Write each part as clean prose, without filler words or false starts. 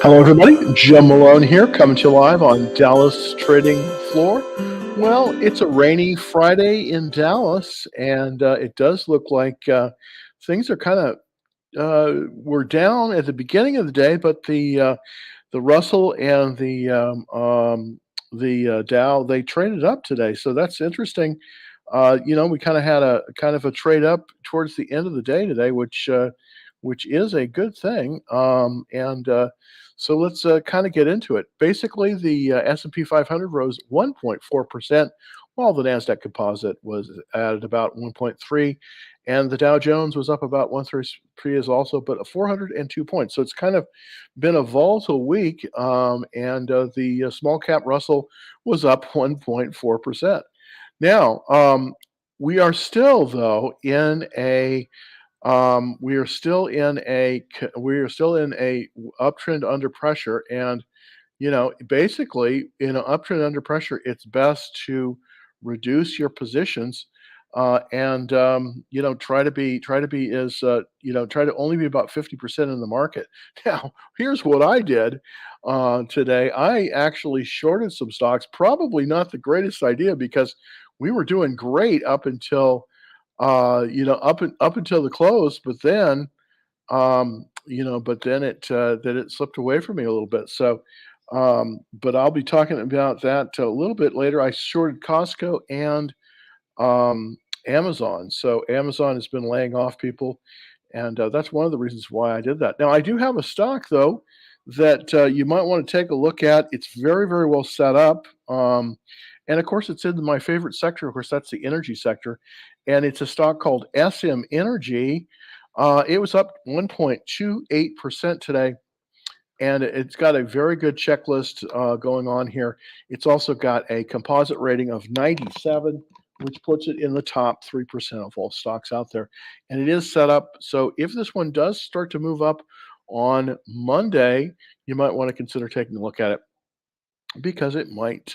Hello, everybody. Jim Malone here, coming to you live on Dallas Trading Floor. Well, it's a rainy Friday in Dallas, and it does look like things are kind of were down at the beginning of the day, but the Russell and the Dow, they traded up today, so that's interesting. We kind of had a kind of a trade up towards the end of the day today, which is a good thing. So let's kind of get into it. Basically, the S&P 500 rose 1.4%, while the Nasdaq Composite was at about 1.3, and the Dow Jones was up about 133 as also, but 402 points. So it's kind of been a volatile week, and the small cap Russell was up 1.4%. Now, we are still though in a we are still in a uptrend under pressure, and basically in an uptrend under pressure, it's best to reduce your positions, and try to only be about 50% in the market. Now, here's what I did today. I actually shorted some stocks. Probably not the greatest idea because we were doing great up until up until the close, but then it slipped away from me a little bit. So, but I'll be talking about that a little bit later. I shorted Costco and Amazon. So Amazon has been laying off people, and that's one of the reasons why I did that. Now I do have a stock though that you might want to take a look at. It's very, very well set up. And of course, it's in my favorite sector. Of course, that's the energy sector, and it's a stock called SM Energy. It was up 1.28% today, and it's got a very good checklist going on here. It's also got a composite rating of 97, which puts it in the top 3% of all stocks out there. And it is set up so if this one does start to move up on Monday, you might want to consider taking a look at it because it might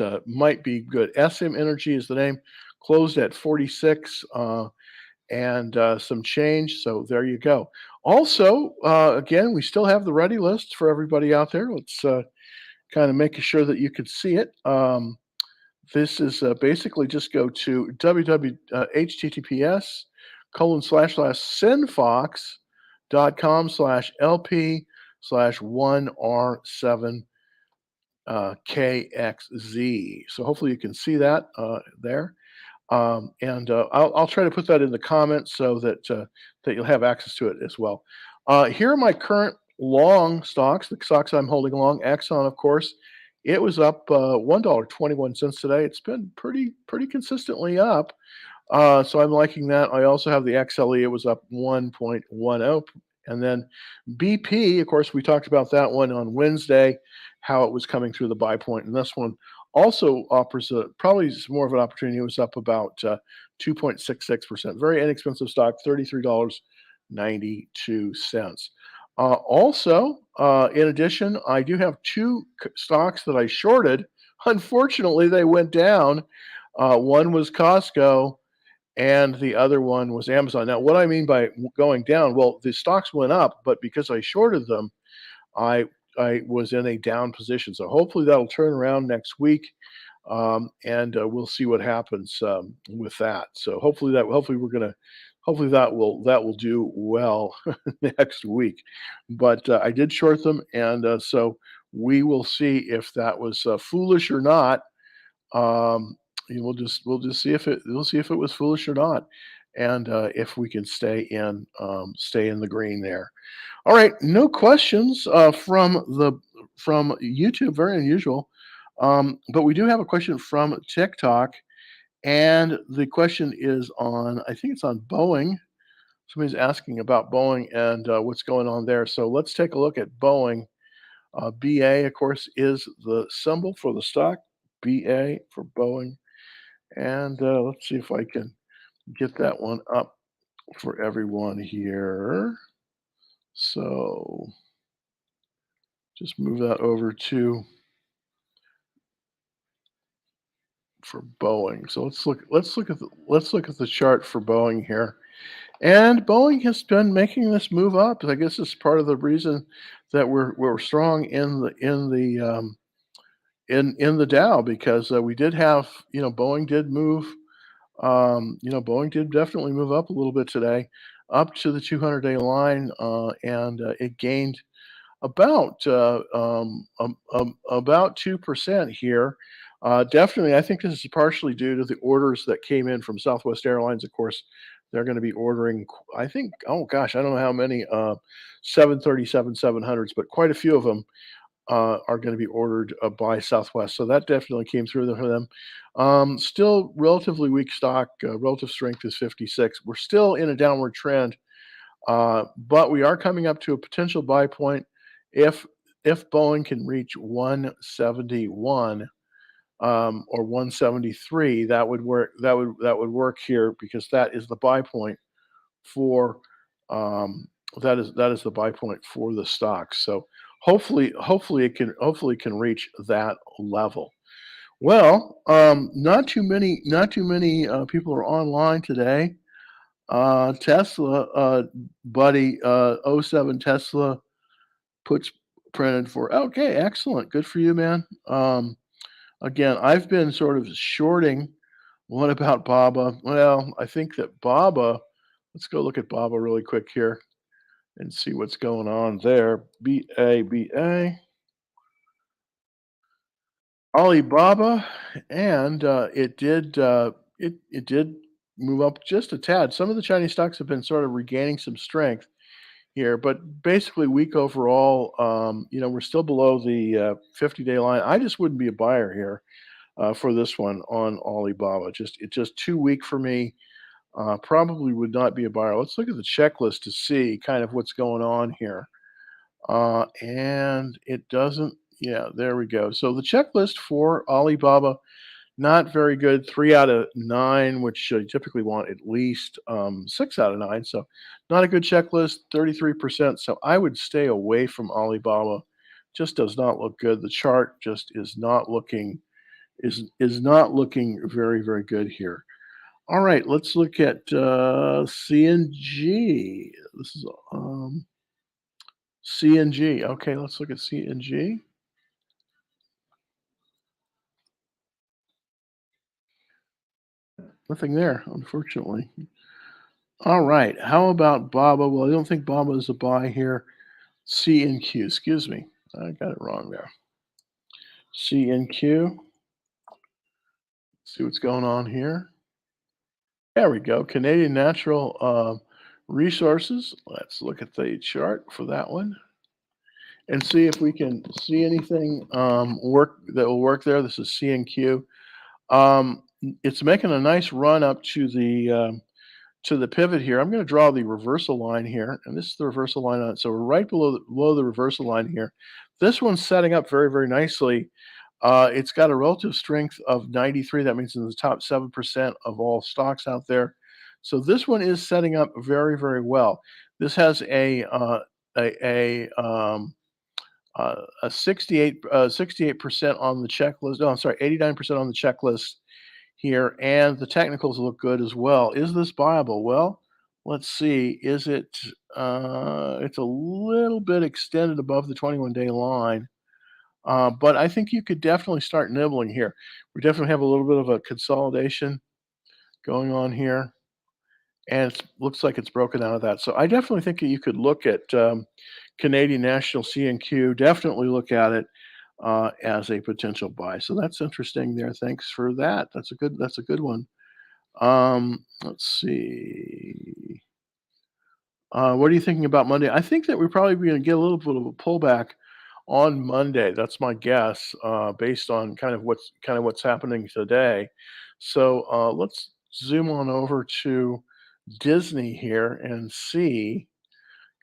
be good. SM Energy is the name. Closed at 46. And some change. So there you go. Also, again, we still have the ready list for everybody out there. Let's kind of make sure that you can see it. This is basically just go to https colon slash slash sinfox.com slash lp slash 1r7 kxz. So hopefully you can see that there. And I'll try to put that in the comments so that you'll have access to it as well. Here are my current long stocks, the stocks I'm holding long. Exxon, of course, it was up $1.21 today. It's been pretty consistently up. So I'm liking that. I also have the XLE. It was up 1.10. And then BP, of course, we talked about that one on Wednesday, how it was coming through the buy point. And this one also offers probably more of an opportunity. It was up about 2.66%. Very inexpensive stock, $33.92. Also, in addition, I do have two stocks that I shorted. Unfortunately, they went down. One was Costco, and the other one was Amazon. Now, what I mean by going down, well, the stocks went up, but because I shorted them, I I was in a down position. So hopefully that'll turn around next week, and we'll see what happens with that. So hopefully that will do well next week. But I did short them, and so we will see if that was foolish or not. We'll just see if it was foolish or not, and if we can stay in the green there. All right, no questions from YouTube. Very unusual, but we do have a question from TikTok, and the question is on. I think it's on Boeing. Somebody's asking about Boeing and what's going on there. So let's take a look at Boeing. BA, of course, is the symbol for the stock. BA for Boeing, and let's see if I can get that one up for everyone here. So just move that over to for Boeing. So let's look at the chart for Boeing here. And Boeing has been making this move up. I guess it's part of the reason that we're strong in the Dow because we did have, Boeing did move. Boeing did definitely move up a little bit today, up to the 200-day line, and it gained about 2% here. Definitely, I think this is partially due to the orders that came in from Southwest Airlines. Of course, they're going to be ordering. I think, oh gosh, I don't know how many 737-700s, but quite a few of them are going to be ordered by Southwest. So that definitely came through for them. Still relatively weak stock. Relative strength is 56. We're still in a downward trend, but we are coming up to a potential buy point if Boeing can reach 171 or 173. That would work. That would work here because that is the buy point for that is the buy point for the stock. So hopefully it can reach that level. Well, not too many people are online today. Tesla, buddy, oh 07 Tesla puts printed for. Okay, excellent. Good for you, man. Again, I've been sort of shorting. What about BABA? Well, I think that BABA, let's go look at BABA really quick here and see what's going on there. BABA, Alibaba, and it did move up just a tad. Some of the Chinese stocks have been sort of regaining some strength here, but basically weak overall. We're still below the 50-day line. I just wouldn't be a buyer here for this one on Alibaba. It's just too weak for me. Probably would not be a buyer. Let's look at the checklist to see kind of what's going on here. And it doesn't. Yeah, there we go. So the checklist for Alibaba, not very good. 3 out of 9, which you typically want at least 6 out of 9. So not a good checklist. 33%. So I would stay away from Alibaba. Just does not look good. The chart just is not looking very very good here. All right, let's look at CNG. This is CNG. Okay, let's look at CNG. Nothing there, unfortunately. All right. How about BABA? Well, I don't think BABA is a buy here. CNQ, excuse me. I got it wrong there. CNQ. See what's going on here. There we go. Canadian Natural Resources. Let's look at the chart for that one and see if we can see anything work that will work there. This is CNQ. It's making a nice run up to the pivot here. I'm going to draw the reversal line here, and this is the reversal line on it. So we're right below the reversal line here. This one's setting up very, very nicely. It's got a relative strength of 93. That means in the top 7% of all stocks out there. So this one is setting up very, very well. This has a 68% on the checklist. No, I'm sorry, 89% on the checklist here, and the technicals look good as well. Is this viable? Well, let's see. Is it? It's a little bit extended above the 21-day line, but I think you could definitely start nibbling here. We definitely have a little bit of a consolidation going on here, and it looks like it's broken out of that. So I definitely think that you could look at Canadian National CNQ. Definitely look at it as a potential buy. So that's interesting there. Thanks for that. That's a good one. Let's see. What are you thinking about Monday? I think that we're probably going to get a little bit of a pullback on Monday. That's my guess, based on kind of what's happening today. So let's zoom on over to Disney here and see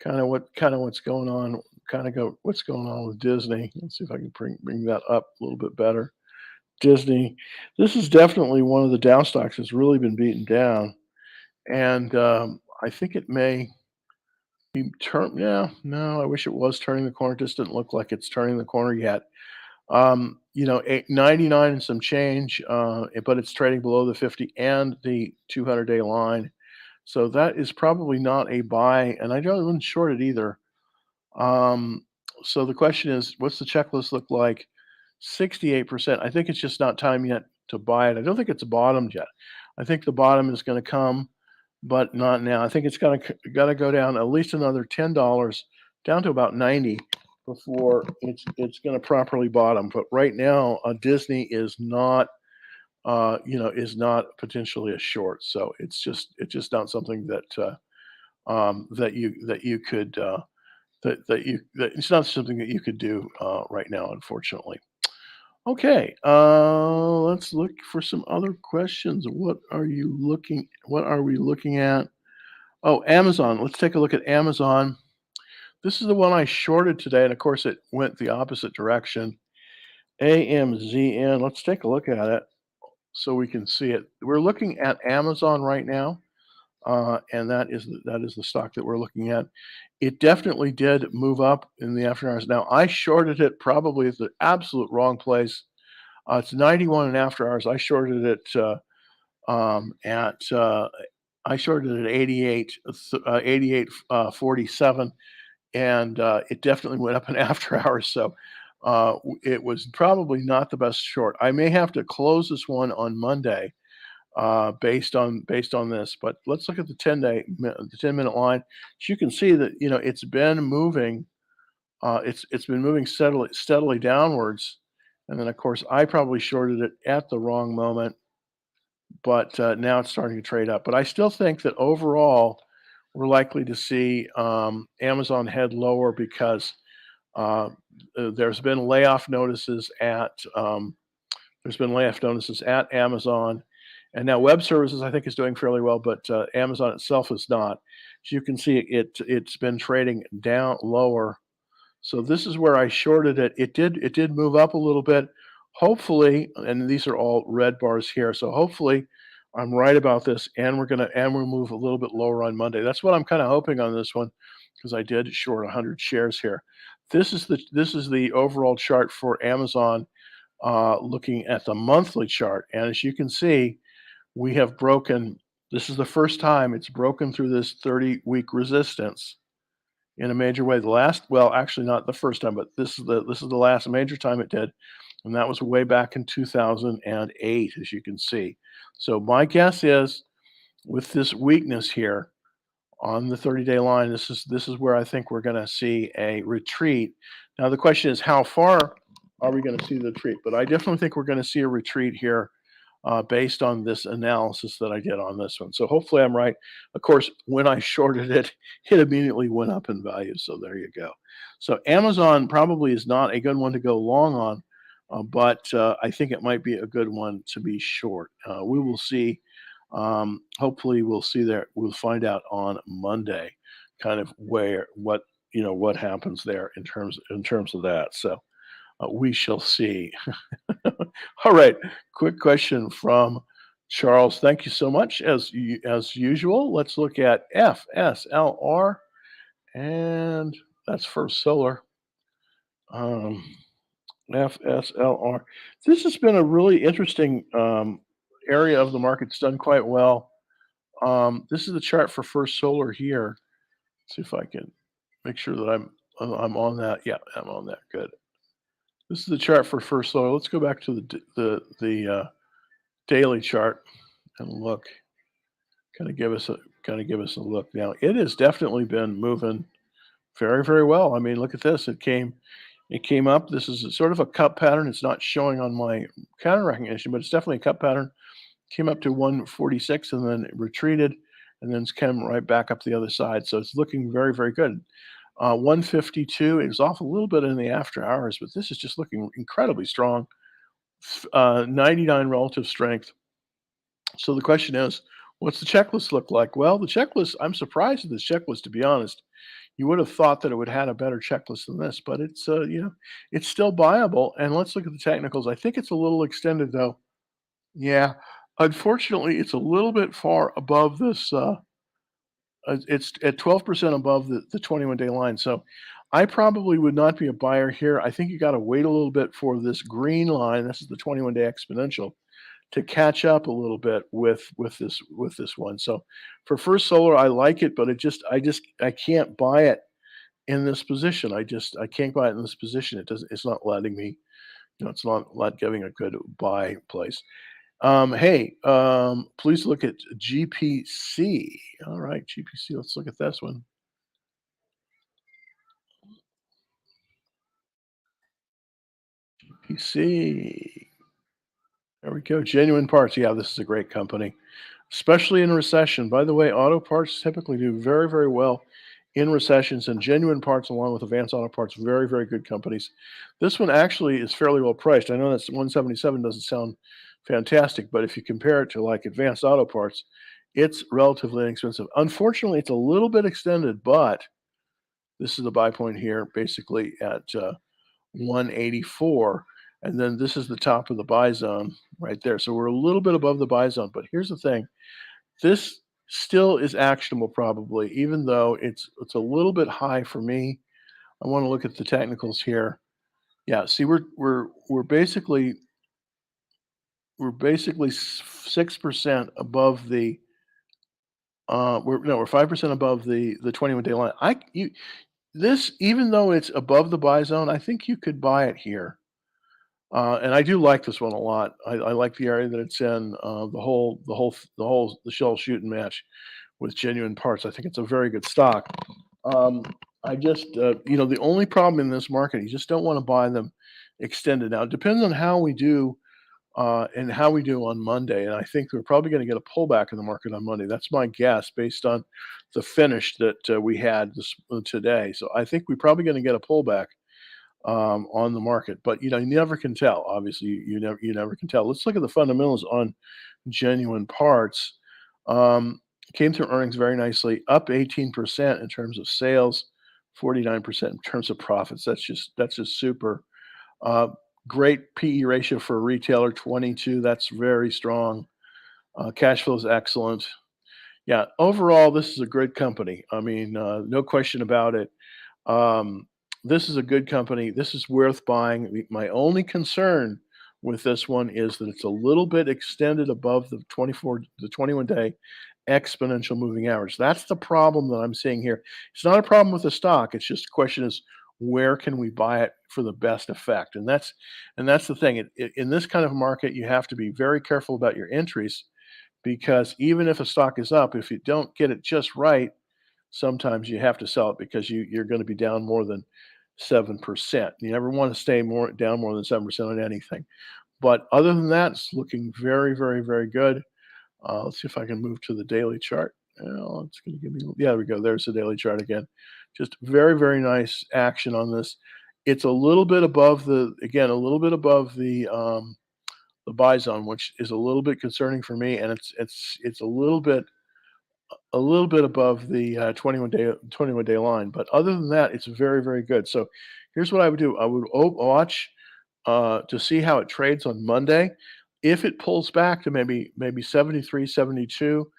what's going on. What's going on with Disney. Let's see if I can bring that up a little bit better. Disney. This is definitely one of the down stocks that's really been beaten down, and I think it may be turn. Yeah, no, I wish it was turning the corner. It just didn't look like it's turning the corner yet. 99 and some change, but it's trading below the 50 and the 200-day line. So that is probably not a buy, and I don't even short it either. Um, so the question is, what's the checklist look like? 68%. I think it's just not time yet to buy it. I don't think it's bottomed yet. I think the bottom is going to come, but not now. I think it's got to go down at least another $10 down to about 90 before it's going to properly bottom. But right now, Disney is not is not potentially a short. So it's just not something that you could that it's not something that you could do right now, unfortunately. Okay, let's look for some other questions. What are we looking at? Oh, Amazon. Let's take a look at Amazon. This is the one I shorted today, and of course, it went the opposite direction. AMZN. Let's take a look at it so we can see it. We're looking at Amazon right now, and that is the stock that we're looking at. It definitely did move up in the after hours. Now, I shorted it probably at the absolute wrong place. It's 91 in after hours. At I shorted it at 88, 47, and it definitely went up in after hours. So it was probably not the best short. I may have to close this one on Monday based on this. But let's look at the 10-minute line. So you can see that it's been moving. It's been moving steadily downwards, and then of course I probably shorted it at the wrong moment, but now it's starting to trade up. But I still think that overall we're likely to see Amazon head lower because uh, there's been layoff notices at Amazon, and now web services I think is doing fairly well, but Amazon itself is not. So you can see it's been trading down lower. So this is where I shorted it. It did move up a little bit. Hopefully, and these are all red bars here. So hopefully I'm right about this, and we'll move a little bit lower on Monday. That's what I'm kind of hoping on this one because I did short 100 shares here. This is the overall chart for Amazon, looking at the monthly chart. And as you can see, we have broken, this is the first time it's broken through this 30-week resistance in a major way. Well, actually not the first time, but this is the last major time it did. And that was way back in 2008, as you can see. So my guess is with this weakness here on the 30-day line, this is where I think we're going to see a retreat. Now the question is, how far are we going to see the retreat? But I definitely think we're going to see a retreat here based on this analysis that I did on this one. So hopefully I'm right. Of course, when I shorted it, it immediately went up in value. So there you go. So Amazon probably is not a good one to go long on, but I think it might be a good one to be short. We will see. Hopefully we'll see there. We'll find out on Monday, kind of what happens there in terms of that. So we shall see. All right. Quick question from Charles. Thank you so much. As usual, let's look at FSLR, and that's First Solar. Um, FSLR. This has been a really interesting area of the market. It's done quite well. This is the chart for First Solar here. Let's see if I can make sure that I'm on that. Yeah, I'm on that. Good. This is the chart for First Solar. Let's go back to the daily chart and look. Kind of give us a look. Now it has definitely been moving very, very well. I mean, look at this. It came up. This is sort of a cup pattern. It's not showing on my pattern recognition, but it's definitely a cup pattern. Came up to 146 and then it retreated, and then it's come right back up the other side. So it's looking very, very good. 152. It was off a little bit in the after hours, but this is just looking incredibly strong. 99 relative strength. So the question is, what's the checklist look like? Well, the checklist, I'm surprised at this checklist, to be honest. You would have thought that it would have had a better checklist than this, but it's still buyable. And let's look at the technicals. I think it's a little extended though. Yeah, unfortunately, it's a little bit far above this. It's at 12% above the 21-day line. So I probably would not be a buyer here. I think you got to wait a little bit for this green line. This is the 21-day exponential to catch up a little bit with this one. So for First Solar, I like it, but I can't buy it in this position. I can't buy it in this position. It's not letting me, it's not giving a good buy place. Hey, please look at GPC. All right, GPC. Let's look at this one. GPC. There we go. Genuine Parts. Yeah, this is a great company, especially in a recession. By the way, auto parts typically do very, very well in recessions, and Genuine Parts, along with Advanced Auto Parts, very, very good companies. This one actually is fairly well priced. I know that's 177 doesn't sound fantastic, but if you compare it to like Advanced Auto Parts, it's relatively inexpensive. Unfortunately, it's a little bit extended, but this is the buy point here, basically at 184. And then this is the top of the buy zone right there. So we're a little bit above the buy zone. But here's the thing, this still is actionable probably, even though it's a little bit high for me. I want to look at the technicals here. Yeah, see, we're basically 6% above the we're 5% above the 21-day line. This, even though it's above the buy zone, I think you could buy it here. And I do like this one a lot. I like the area that it's in, the shell shoot and match with Genuine Parts. I think it's a very good stock. I just, the only problem in this market, you just don't want to buy them extended. Now, it depends on how we do and how we do on Monday. And I think we're probably going to get a pullback in the market on Monday. That's my guess based on the finish that we had today. So I think we're probably going to get a pullback on the market. But you never can tell. Obviously, you never can tell. Let's look at the fundamentals on Genuine Parts. Came through earnings very nicely, up 18% in terms of sales, 49% in terms of profits. That's just super. Uh, Great PE ratio for a retailer, 22. That's very strong. Cash flow is excellent. Yeah, overall, this is a good company. I mean, no question about it. Um, this is a good company. This is worth buying. My only concern with this one is that it's a little bit extended above the 21-day exponential moving average. That's the problem that I'm seeing here. It's not a problem with the stock. It's just the question is where can we buy it for the best effect? And that's the thing. In this kind of market, you have to be very careful about your entries because even if a stock is up, if you don't get it just right, sometimes you have to sell it because you're going to be down more than 7%. You never want to stay down more than 7% on anything. But other than that, it's looking very, very, very good. Let's see if I can move to the daily chart. It's going to give me, yeah, there we go. There's the daily chart again. Just very, very nice action on this. It's a little bit above a little bit above the buy zone, which is a little bit concerning for me, and it's a little bit above the 21-day line. But other than that, it's very, very good. So here's what I would do. I would watch to see how it trades on Monday. If it pulls back to maybe 73, 72,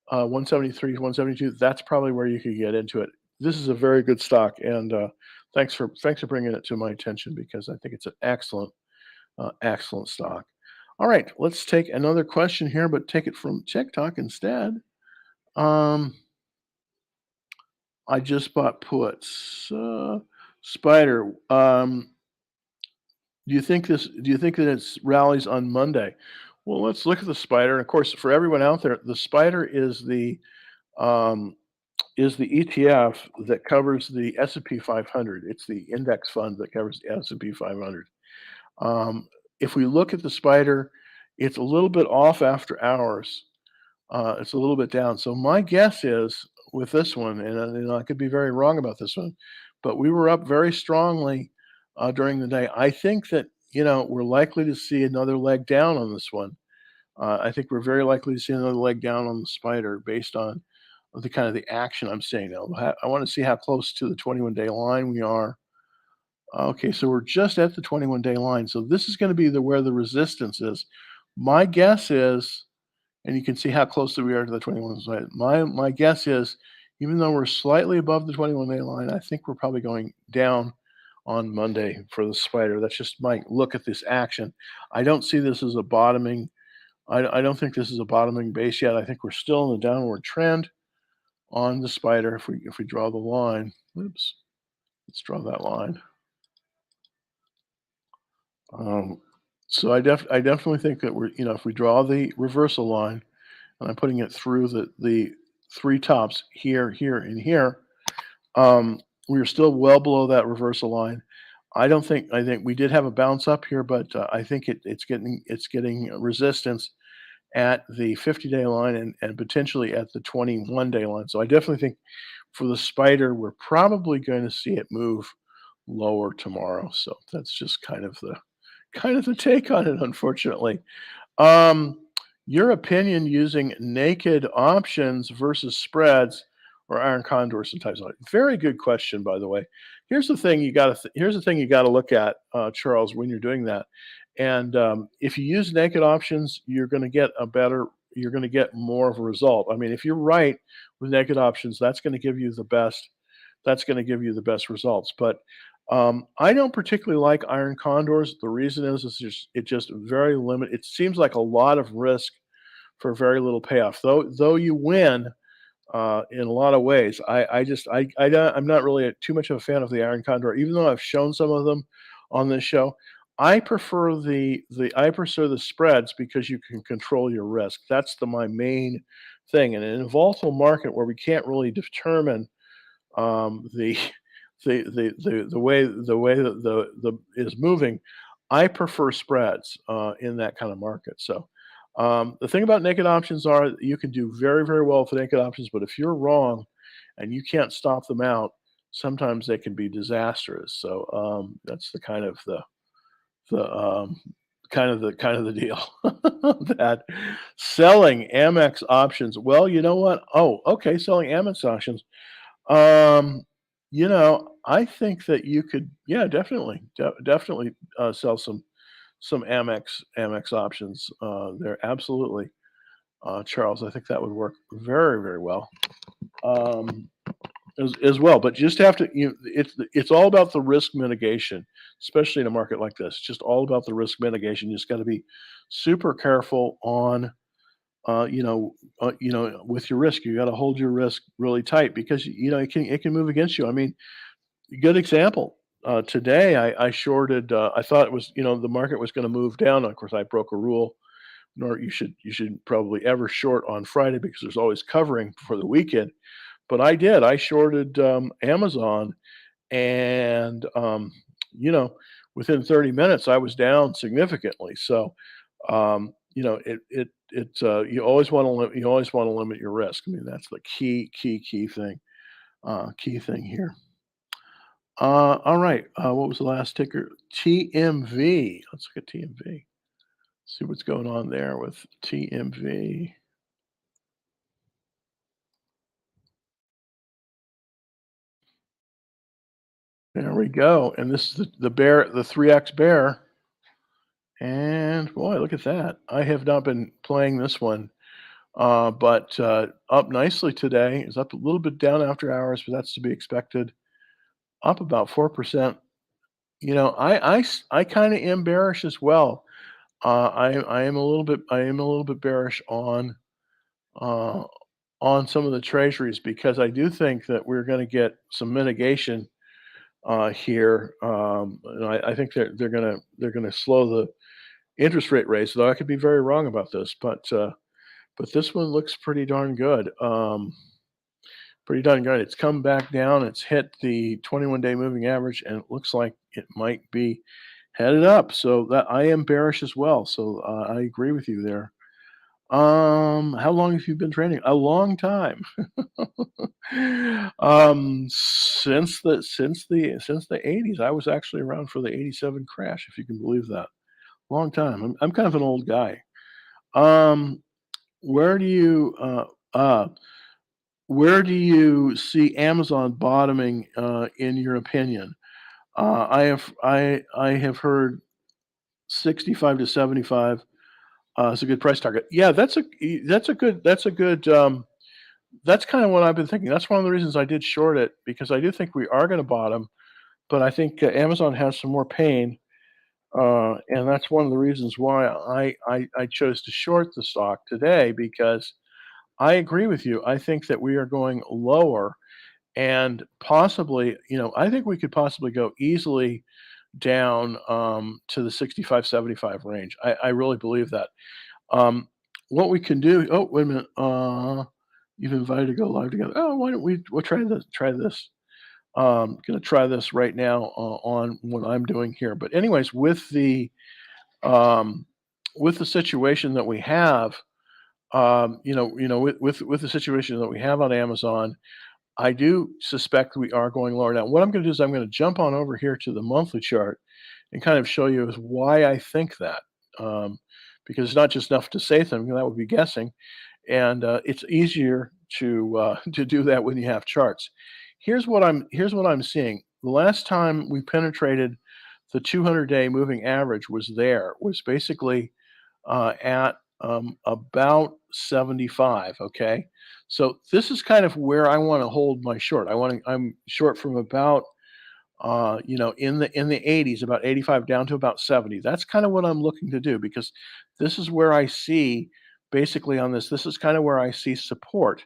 173, 172, that's probably where you could get into it. This is a very good stock, and thanks for bringing it to my attention because I think it's an excellent stock. All right, let's take another question here, but take it from TikTok instead. Um, I just bought puts. Spider. Do you think that it's rallies on Monday? Well, let's look at the Spider. Of course, for everyone out there, the Spider um, is the ETF that covers the S&P 500. It's the index fund that covers the S&P 500. Um, if we look at the Spider, it's a little bit off after hours. It's a little bit down. So my guess is with this one, and I could be very wrong about this one, but we were up very strongly during the day. I think that we're likely to see another leg down on this one. I think we're very likely to see another leg down on the Spider based on the kind of the action I'm seeing now. I want to see how close to the 21-day line we are. Okay, so we're just at the 21-day line. So this is going to be where the resistance is. My guess is, and you can see how closely we are to the 21 line. My guess is, even though we're slightly above the 21-day line, I think we're probably going down on Monday for the Spider. That's just my look at this action. I don't see this as a bottoming I don't think this is a bottoming base yet. I think we're still in the downward trend on the spider. If we draw the line, oops, let's draw that line. Um, so I definitely think that if we draw the reversal line, and I'm putting it through the three tops here, here, and here, we're still well below that reversal line. I think we did have a bounce up here, but I think it's getting resistance at the 50-day line and potentially at the 21-day line. So I definitely think for the spider, we're probably going to see it move lower tomorrow. So that's just kind of the take on it, unfortunately. Um, your opinion using naked options versus spreads or iron condors and types of very good question, by the way. Here's the thing you got to look at, Charles, when you're doing that. And if you use naked options, you're going to get more of a result. I mean, if you're right with naked options, that's going to give you the best. That's going to give you the best results. But I don't particularly like iron condors. The reason is it just very limited. It seems like a lot of risk for very little payoff. Though you win in a lot of ways, I'm not really too much of a fan of the iron condor, even though I've shown some of them on this show. I prefer the spreads because you can control your risk. That's my main thing. And in a volatile market where we can't really determine the the way that the is moving, I prefer spreads in that kind of market. So the thing about naked options are you can do very very well with naked options, but if you're wrong and you can't stop them out, sometimes they can be disastrous. So that's the kind of the deal that selling Amex options. Well, you know what? Oh, okay, selling Amex options. um, I think that you could, yeah, definitely sell some Amex options there. Absolutely, Charles. I think that would work very very well um, as well. But you just have to, it's all about the risk mitigation, especially in a market like this. Just all about the risk mitigation. You just got to be super careful on with your risk. You got to hold your risk really tight because it can move against you. I mean, good example. Today, I shorted. I thought it was the market was going to move down. Of course, I broke a rule. Nor you should probably ever short on Friday because there's always covering for the weekend. But I did. I shorted Amazon, and you know, within 30 minutes, I was down significantly. So you always want to limit your risk. I mean, that's the key thing here. All right. What was the last ticker? TMV. Let's look at TMV. See what's going on there with TMV. There we go. And this is the bear, the 3x bear. And boy, look at that. I have not been playing this one, but up nicely today. It's up a little bit down after hours, but that's to be expected. Up about 4%. I kind of am bearish as well. I am a little bit bearish uh, on some of the treasuries because I do think that we're going to get some mitigation here. And I think they're gonna slow the interest rate raise, though I could be very wrong about this, but this one looks pretty darn good. Pretty darn good. It's come back down. It's hit the 21-day moving average, and it looks like it might be headed up. So that I am bearish as well. So I agree with you there. How long have you been trading? A long time. Since the 80s. I was actually around for the 87 crash, if you can believe that. Long time. I'm kind of an old guy. Um, where do you where do you see Amazon bottoming in your opinion? I have heard 65 to 75 is a good price target. Yeah, that's kind of what I've been thinking. That's one of the reasons I did short it because I do think we are going to bottom, but I think Amazon has some more pain And that's one of the reasons why I chose to short the stock today because I agree with you. I think that we are going lower and possibly, I think we could possibly go easily down to the 65, 75 range. I really believe that. Um, what we can do, oh, wait a minute. You've invited to go live together. Oh, why don't we'll try this, try this. Gonna try this right now on what I'm doing here. But anyways, um, with the situation that we have, with the situation that we have on Amazon, I do suspect we are going lower. Now, what I'm going to do is I'm going to jump on over here to the monthly chart and kind of show you is why I think that. Um, because it's not just enough to say something that would be guessing, and it's easier to to do that when you have charts. Here's what I'm seeing. The last time we penetrated the 200-day moving average was basically at about 75. Okay, so this is kind of where I want to hold my short. I'm short from about in the 80s, about 85 down to about 70. That's kind of what I'm looking to do because this is where I see basically on this. This is kind of where I see support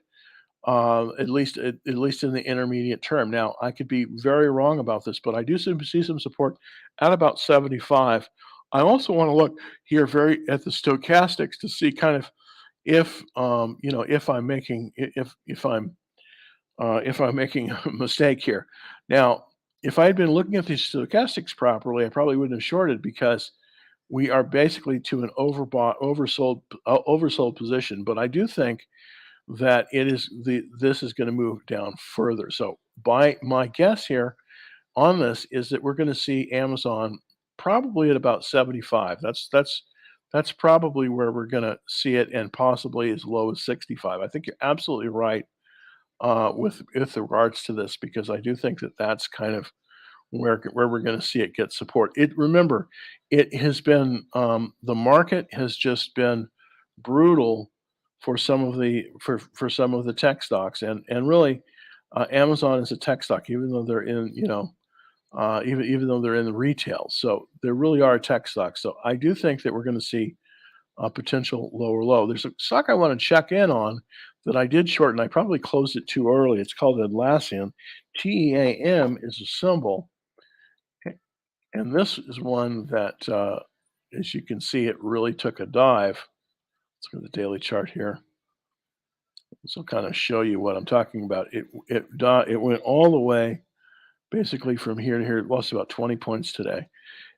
at least in the intermediate term. Now, I could be very wrong about this, but I do see some support at about 75. I also want to look here very at the stochastics to see kind of if if I'm making if I'm making a mistake here. Now, if I had been looking at these stochastics properly, I probably wouldn't have shorted because we are basically to an oversold position. But I do think that this is going to move down further. So by my guess here on this is that we're going to see Amazon probably at about 75. That's probably where we're going to see it, and possibly as low as 65. I think you're absolutely right with regards to this because I do think that that's kind of where we're going to see it get support. Remember, it has been the market has just been brutal for some of the tech stocks, and really, Amazon is a tech stock, even though they're in even though they're in the retail. So they really are a tech stock. So I do think that we're going to see a potential lower low. There's a stock I want to check in on that I did short, and I probably closed it too early. It's called Atlassian. TEAM is a symbol. And this is one that, as you can see, it really took a dive. Let's go to the daily chart here. This will kind of show you what I'm talking about. It went all the way basically from here to here. It lost about 20 points today.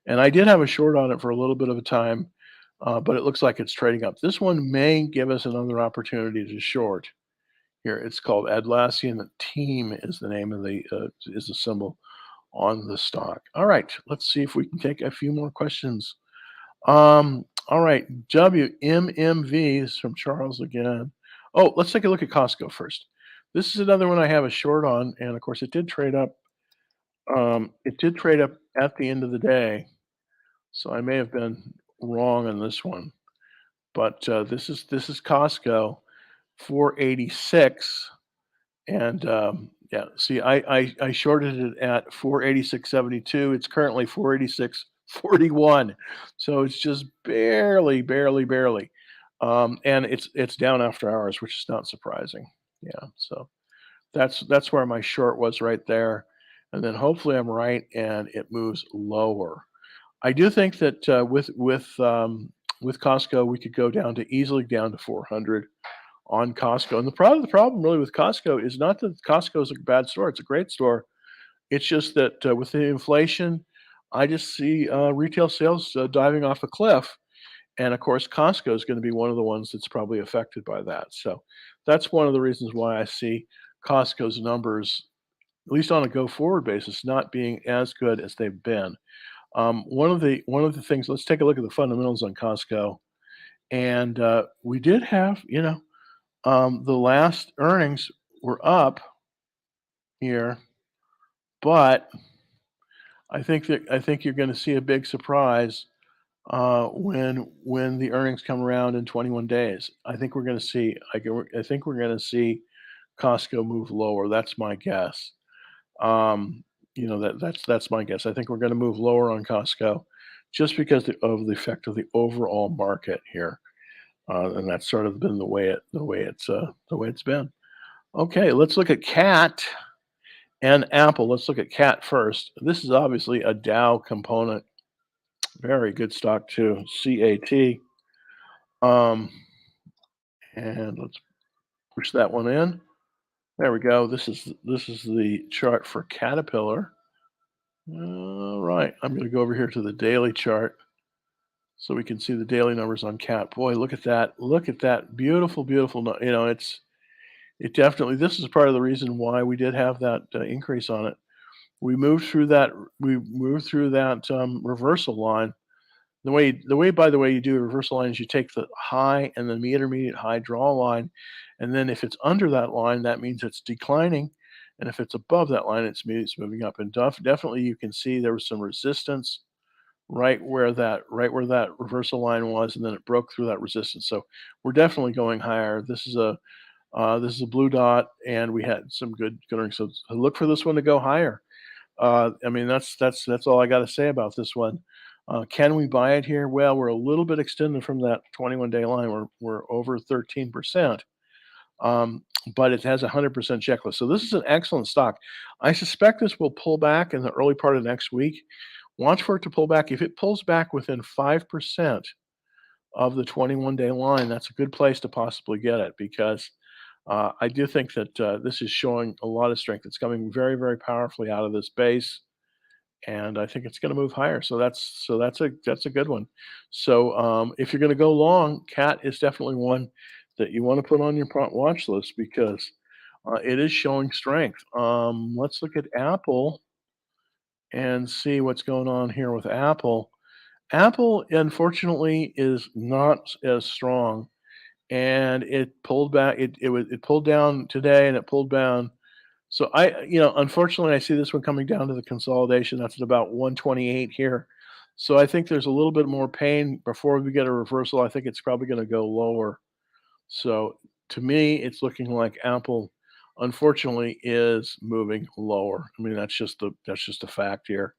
And I did have a short on it for a little bit of a time, but it looks like it's trading up. This one may give us another opportunity to short. Here, it's called Atlassian. Team is the name of is the symbol on the stock. All right, let's see if we can take a few more questions. All right, WMMV is from Charles again. Oh, let's take a look at Costco first. This is another one I have a short on, and of course, it did trade up. It did trade up at the end of the day, so I may have been wrong on this one. But this is Costco, 486. And, yeah, see, I shorted it at 486.72. It's currently 486.41. So it's just barely, barely, barely. And it's down after hours, which is not surprising. Yeah, so that's where my short was right there. And then hopefully I'm right and it moves lower. I do think that with Costco, we could go down to easily down to 400 on Costco. And the problem really with Costco is not that Costco is a bad store, it's a great store. It's just that, with the inflation, I just see, retail sales, diving off a cliff, and of course, Costco is gonna be one of the ones that's probably affected by that. So, that's one of the reasons why I see Costco's numbers, at least on a go-forward basis, not being as good as they've been. One of the things, let's take a look at the fundamentals on Costco, and, we did have, the last earnings were up here, but I think you're gonna see a big surprise, when the earnings come around in 21 days. I think we're gonna see Costco move lower. That's my guess. That's my guess. I think we're gonna move lower on Costco just because of the effect of the overall market here. And that's sort of been the way it's been. Okay, let's look at cat and Apple. Let's look at cat first. This is obviously a Dow component. Very good stock too. CAT. Um, and let's push that one in. There we go. This is the chart for Caterpillar. All right, I'm going to go over here to the daily chart so we can see the daily numbers on cat. Boy, look at that! Look at that! Beautiful, beautiful. It definitely. This is part of the reason why we did have that increase on it. We moved through that. We moved through that reversal line. By the way, you do a reversal line is you take the high and then the intermediate high, draw a line, and then if it's under that line, that means it's declining, and if it's above that line, it's moving up. And definitely, you can see there was some resistance right where that reversal line was, and then it broke through that resistance. So we're definitely going higher. This is a blue dot, and we had some good earnings. So look for this one to go higher. I mean, that's all I got to say about this one. Can we buy it here? Well, we're a little bit extended from that 21-day line. We're over 13%, but it has a 100% checklist. So this is an excellent stock. I suspect this will pull back in the early part of next week. Watch for it to pull back. If it pulls back within 5% of the 21-day line, that's a good place to possibly get it because I do think that this is showing a lot of strength. It's coming very, very powerfully out of this base, and I think it's going to move higher. So that's a good one. So if you're going to go long, cat is definitely one that you want to put on your watch list because it is showing strength. Let's look at Apple and see what's going on here with Apple. Apple, unfortunately, is not as strong, and it pulled back. It pulled down today, and it pulled down. So unfortunately, I see this one coming down to the consolidation. That's at about 128 here. So I think there's a little bit more pain before we get a reversal. I think it's probably going to go lower. So to me, it's looking like Apple, unfortunately, is moving lower. I mean, that's just a fact here.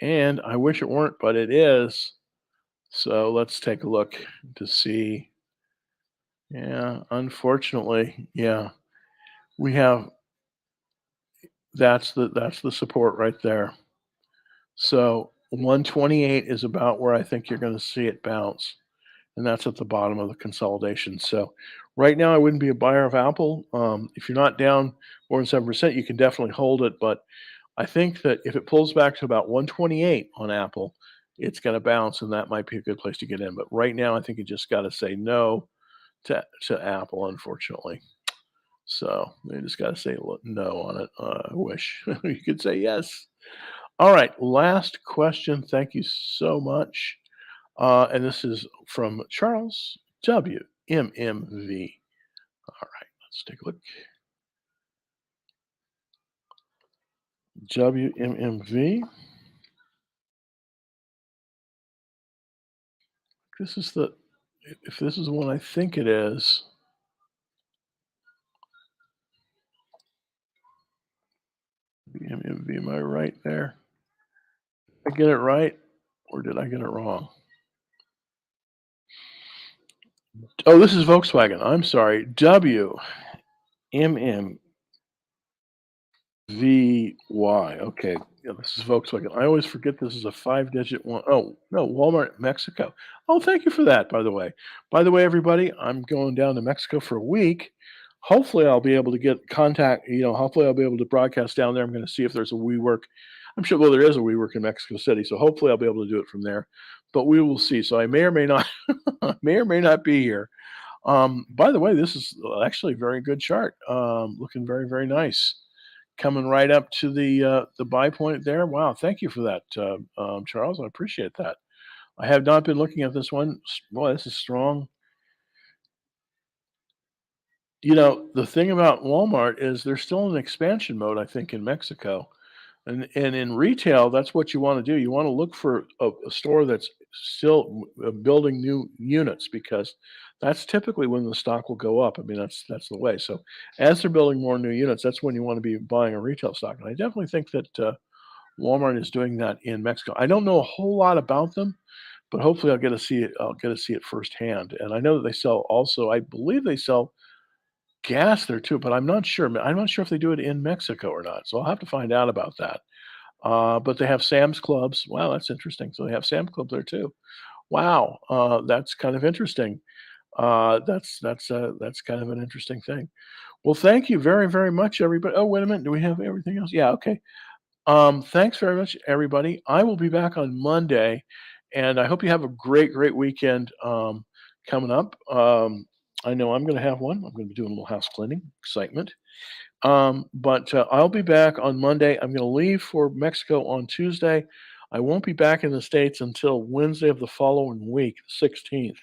And I wish it weren't, but it is. So let's take a look to see. Yeah, unfortunately, yeah, we have that's the support right there. So 128 is about where I think you're going to see it bounce, and that's at the bottom of the consolidation. So right now, I wouldn't be a buyer of Apple. If you're not down more than 7%, you can definitely hold it. But I think that if it pulls back to about 128 on Apple, it's going to bounce, and that might be a good place to get in. But right now, I think you just got to say no to Apple, unfortunately. So you just got to say no on it. I wish you could say yes. All right, last question. Thank you so much. And this is from Charles W. MMV. All right, let's take a look. WMMV. This is the, if this is the one I think it is, WMMV, am I right there? Did I get it right or did I get it wrong? Oh, this is Volkswagen. I'm sorry. WMMVY. Okay. Yeah, this is Volkswagen. I always forget this is a 5-digit one. Oh, no, Walmart Mexico. Oh, thank you for that, by the way. By the way, everybody, I'm going down to Mexico for a week. Hopefully, I'll be able to get contact. Hopefully, I'll be able to broadcast down there. I'm going to see if there's a WeWork. I'm sure, well, there is a WeWork in Mexico City, so hopefully, I'll be able to do it from there. But we will see. So I may or may not, may or may not be here. By the way, this is actually a very good chart. Looking very, very nice. Coming right up to the buy point there. Wow, thank you for that, Charles. I appreciate that. I have not been looking at this one. Boy, this is strong. The thing about Walmart is they're still in expansion mode, I think, in Mexico. And in retail, that's what you want to do. You want to look for a store that's still building new units because that's typically when the stock will go up. I mean, that's the way. So as they're building more new units, that's when you want to be buying a retail stock. And I definitely think that Walmart is doing that in Mexico. I don't know a whole lot about them, but hopefully I'll get to see it. I'll get to see it firsthand. And I know that they sell also. I believe they sell gas there too, but I'm not sure. I'm not sure if they do it in Mexico or not. So I'll have to find out about that. But they have Sam's Clubs. Wow, that's interesting. So they have Sam's Clubs there too. Wow, that's kind of interesting. That's kind of an interesting thing. Well, thank you very, very much, everybody. Oh, wait a minute. Do we have everything else? Yeah, okay. Thanks very much, everybody. I will be back on Monday, and I hope you have a great, great weekend coming up. I know I'm going to have one. I'm going to be doing a little house cleaning, excitement. But I'll be back on Monday. I'm going to leave for Mexico on Tuesday. I won't be back in the States until Wednesday of the following week, 16th.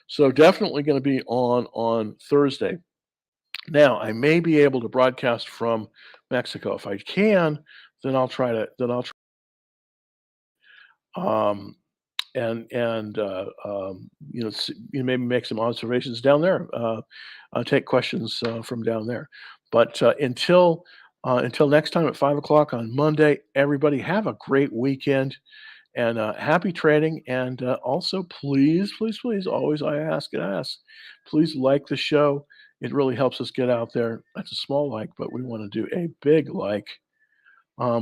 So definitely going to be on Thursday. Now, I may be able to broadcast from Mexico. If I can, then I'll try to then I'll um you know, maybe make some observations down there. Take questions from down there. But until next time at 5 o'clock on Monday, everybody have a great weekend and happy trading. And also, please, please, please, always I ask, please like the show. It really helps us get out there. That's a small like, but we want to do a big like.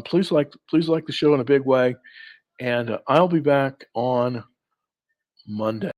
Please like the show in a big way. And I'll be back on Monday.